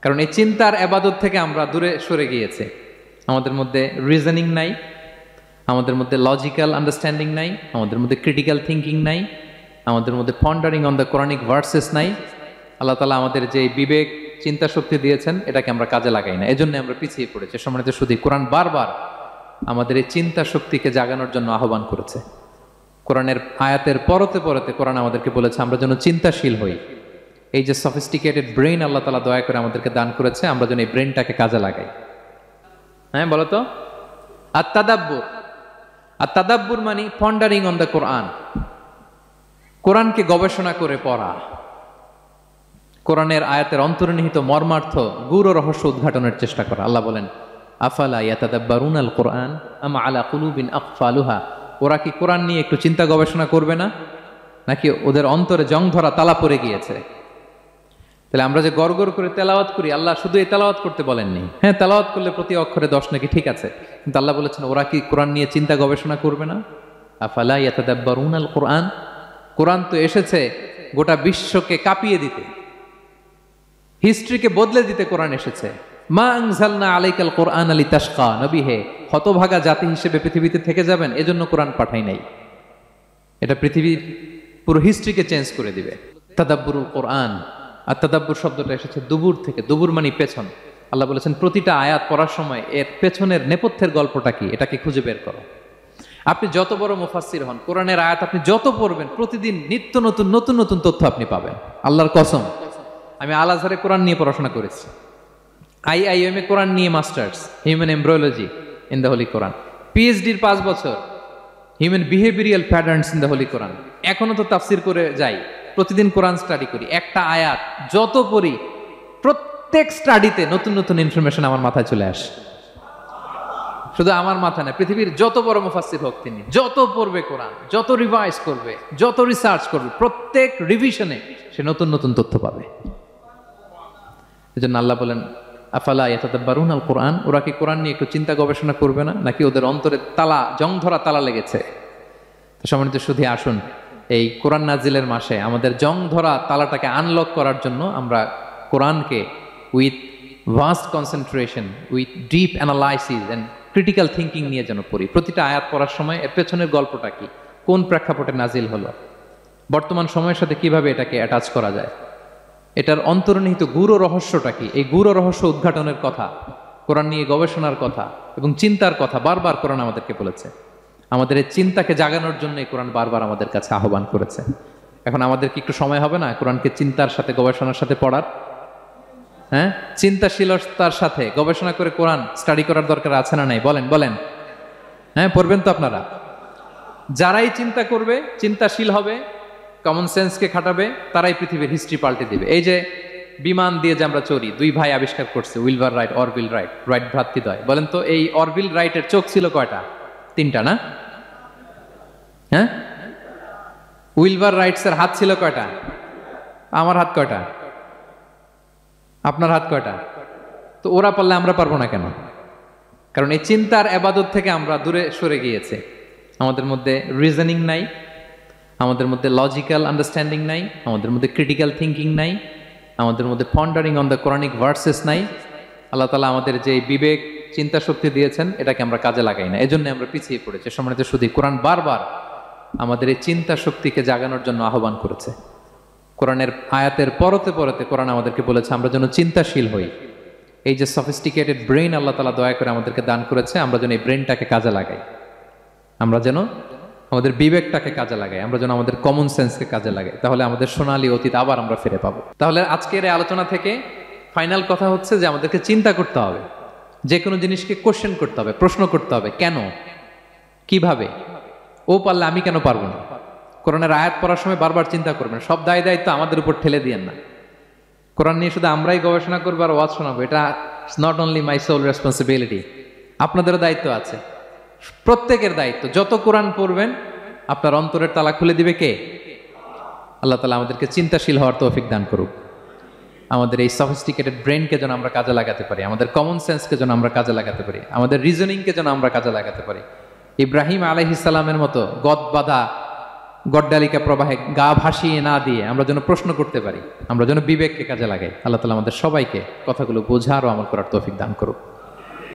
কারণ এই চিন্তার ইবাদত থেকে আমরা দূরে সরে গিয়েছে। আমাদের মধ্যে রিজনিং নাই, আমাদের মধ্যে লজিক্যাল আন্ডারস্ট্যান্ডিং নাই, আমাদের মধ্যে ক্রিটিক্যাল থিঙ্কিং নাই, আমাদের মধ্যে পন্ডারিং অন দ্য কোরআনিক ভার্সেস নাই। আল্লাহ তাআলা আমাদের যে বিবেক চিন্তা শক্তি দিয়েছেন এটাকে আমরা কাজে লাগাই না, এজন্য আমরা পিছিয়ে পড়েছি। সম্মানিত শুধু কোরআন বারবার আমাদের এই চিন্তা শক্তিকে জাগানোর জন্য আহ্বান করেছে। কোরআনের আয়াতের পরতে পরতে কোরআন আমাদেরকে বলেছে আমরা যেন চিন্তাশীল হই। এই যে সফিস্টিকেটেড ব্রেইন আল্লাহ তাআলা দয়া করে আমাদেরকে দান করেছে, আমরা যেন এই ব্রেইনটাকে কাজে লাগাই। হ্যাঁ বলো তো, আত-তাদাব্বুর মানে পন্ডারিং অন দ্য কোরআন, কোরআনকে গবেষণা করে পড়া, কোরআনের আয়াতের অন্তর্নিহিত মর্মার্থ গূঢ় রহস্য উদ্ঘাটনের চেষ্টা করা। আল্লাহ বলেন আফালা ইয়াতাদাব্বারুনাল কোরআন আম আলা কুলুবিন আকফালুহা, ওরা কি কোরআন নিয়ে একটু চিন্তা গবেষণা করবে না, নাকি ওদের অন্তরে জং ধরা তালা পড়ে গিয়েছে? তাহলে আমরা যে গড়গড় করে তেলাওয়াত করি, আল্লাহ শুধু এই তেলাওয়াত করতে বলেননি। হ্যাঁ, তেলাওয়াত করলে প্রতি অক্ষরে 10 নাকি ঠিক আছে, কিন্তু আল্লাহ বলেছেন ওরা কি কোরআন নিয়ে চিন্তা গবেষণা করবে না? আফালা ইয়াতাদাব্বারুনাল কোরআন, কোরআন তো এসেছে গোটা বিশ্বকে কাঁপিয়ে দিতে, হিস্ট্রিকে বদলে দিতে কোরআন এসেছে। মা আনজালনা আলাইকাল কোরআন লিতাশকা, নবী হে হতভাগা জাতি হিসেবে পৃথিবীতে থেকে যাবেন এজন্য কোরআন পাঠাই নাই। এটা পৃথিবীর পুরো হিস্ট্রিকে চেঞ্জ করে দিবে। তাদাব্বুরুল কোরআন, আর তাদাব্বুর শব্দটা এসেছে দুবুর থেকে, দুবুর মানে পেছন। আল্লাহ বলেছেন প্রতিটা আয়াত পড়ার সময় এর পেছনের নেপথ্যের গল্পটা কি এটাকে খুঁজে বের করো। আপনি যত বড় মুফাসসির হন, কোরআনের আয়াত আপনি যত পড়বেন প্রতিদিন নিত্য নতুন নতুন নতুন তথ্য আপনি পাবেন। আল্লাহর কসম, আমি আল আজহারে কোরআন নিয়ে পড়াশোনা করেছি, IIM এ কোরআন নিয়ে masters, human embryology in the holy Quran, PhD-র 5 বছর human behavioural patterns in the holy Quran. এখনো তো তাফসির করে যাই, প্রতিদিন কোরআন স্টাডি করি। একটা আয়াত যত পড়ি প্রত্যেক স্টাডিতে নতুন নতুন ইনফরমেশন আমার মাথায় চলে আসে। শুধু আমার মাথা না, পৃথিবীর যত বড় মুফাসসির হোক তিনি, যত পড়বে কোরআন, যত রিভাইজ করবে, যত রিসার্চ করবে, প্রত্যেক রিভিশনে সে নতুন নতুন তথ্য পাবে। এজন্য আল্লাহ বলেন আফালা ইয়াতাদাব্বারুনাল কোরআন, ওরা কি কোরআন নিয়ে একটু চিন্তা গবেষণা করবে না, নাকি ওদের অন্তরে তালা জং ধরা তালা লেগেছে? তো সম্মানিত শুধু আসুন এই কোরআন নাজিলের মাসে আমাদের জং ধরা তালাটাকে আনলক করার জন্য আমরা কোরআনকে with vast concentration, with deep analysis and critical thinking নিয়ে যেন পড়ি। প্রতিটা আয়াত পড়ার সময় এর পেছনের গল্পটা কি, কোন প্রেক্ষাপটে নাজিল হলো, বর্তমান সময়ের সাথে কিভাবে এটাকে অ্যাটাচ করা যায়, এটার অন্তর্নিহিত গূঢ় রহস্যটা কি, এই গূঢ় রহস্য উদ্ঘাটনের কথা, কোরআন নিয়ে গবেষণার কথা এবং চিন্তার কথা বারবার কোরআন আমাদেরকে বলেছে। আমাদের এই চিন্তাকে জাগানোর জন্য এই কোরআন বারবার আমাদের কাছে আহ্বান করেছে। এখন আমাদের কি একটু সময় হবে না কোরআনকে চিন্তার সাথে গবেষণার সাথে পড়ার? হ্যাঁ, চিন্তাশীলতার সাথে গবেষণা করে কোরআন স্টাডি করার দরকার আছে না নাই? বলেন বলেন। হ্যাঁ, পড়বেন তো আপনারা। যারাই চিন্তা করবে, চিন্তাশীল হবে, কমন সেন্সকে খাটাবে, তারাই পৃথিবীর হিস্ট্রি পাল্টে দিবে। এই যে বিমান দিয়ে যে আমরা চড়ি, 2 ভাই আবিষ্কার করছে, Wilbur Wright, Orville Wright, Wright ভ্রাতৃদ্বয়। বলেন তো এই অরভিল রাইটের চোখ ছিল কয়টা? 3টা না? হ্যাঁ, উইলবার রাইটসের হাত ছিল কয়টা? আমার হাত কয়টা? আপনার হাত কয়টা? তো ওরা পারলে আমরা পারবো না কেন? কারণ এই চিন্তার ইবাদত থেকে আমরা দূরে সরে গিয়েছে। আমাদের মধ্যে রিজনিং নাই, আমাদের মধ্যে লজিক্যাল আন্ডারস্ট্যান্ডিং নাই, আমাদের মধ্যে ক্রিটিক্যাল থিঙ্কিং নাই, আমাদের মধ্যে পন্ডারিং অন দ্য কোরআনিক ভার্সেস নাই। আল্লাহ তাআলা আমাদের যে বিবেক চিন্তা শক্তি দিয়েছেন এটাকে আমরা কাজে লাগাই না, এজন্য আমরা পিছিয়ে পড়েছি। সম্মানিত শুধু কোরআন বারবার আমাদের এই চিন্তা শক্তিকে জাগানোর জন্য আহ্বান করেছে। কোরআনের আয়াতের পরতে পরতে কোরআন আমাদেরকে বলেছে আমরা যেন চিন্তাশীল হই। এই যে সফিস্টিকেটেড ব্রেইন আল্লাহ তাআলা দয়া করে আমাদেরকে দান করেছে, আমরা যেন এই ব্রেইনটাকে কাজে লাগাই, আমরা যেন আমাদের বিবেকটাকে কাজে লাগাই, আমরা যেন আমাদের কমন সেন্সকে কাজে লাগাই, তাহলে আমাদের সোনালী অতীত আবার আমরা ফিরে পাবো। তাহলে আজকের এই আলোচনা থেকে ফাইনাল কথা হচ্ছে যে আমাদেরকে চিন্তা করতে হবে, যে কোনো জিনিসকে কোশ্চেন করতে হবে, প্রশ্ন করতে হবে, কেন, কিভাবে, ও পারলে আমি কেন পারবো না। কোরআনের আয়াত পড়ার সময় বারবার চিন্তা করবেন, সব দায় দায়িত্ব আমাদের উপর ঠেলে দিয়েন না। কোরআন নিয়ে শুধু আমরাই গবেষণা করবো আর ওয়াজ শোনাবো, এটা not only my sole responsibility, আপনাদেরও দায়িত্ব আছে, প্রত্যেকের দায়িত্ব। যত কোরআন পড়বেন আপনার অন্তরের তালা খুলে দিবে কে? আল্লাহ তাআলা আমাদেরকে চিন্তাশীল হওয়ার তৌফিক দান করুক। আমাদের এই সফিস্টিকেটেড ব্রেনকে যেন আমরা কাজে লাগাতে পারি, আমাদের কমন সেন্সকে যেন আমরা কাজে লাগাতে পারি, আমাদের রিজনিংকে যেন আমরা কাজে লাগাতে পারি। ইব্রাহিম আলাইহিস সালামের মতো গদ বাঁধা গড্ডালিকা প্রবাহে গা ভাসিয়ে না দিয়ে আমরা যেন প্রশ্ন করতে পারি, আমরা যেন বিবেককে কাজে লাগাই। আল্লাহ তাআলা আমাদের সবাইকে কথাগুলো বোঝার ও আমল করার তৌফিক দান করুক।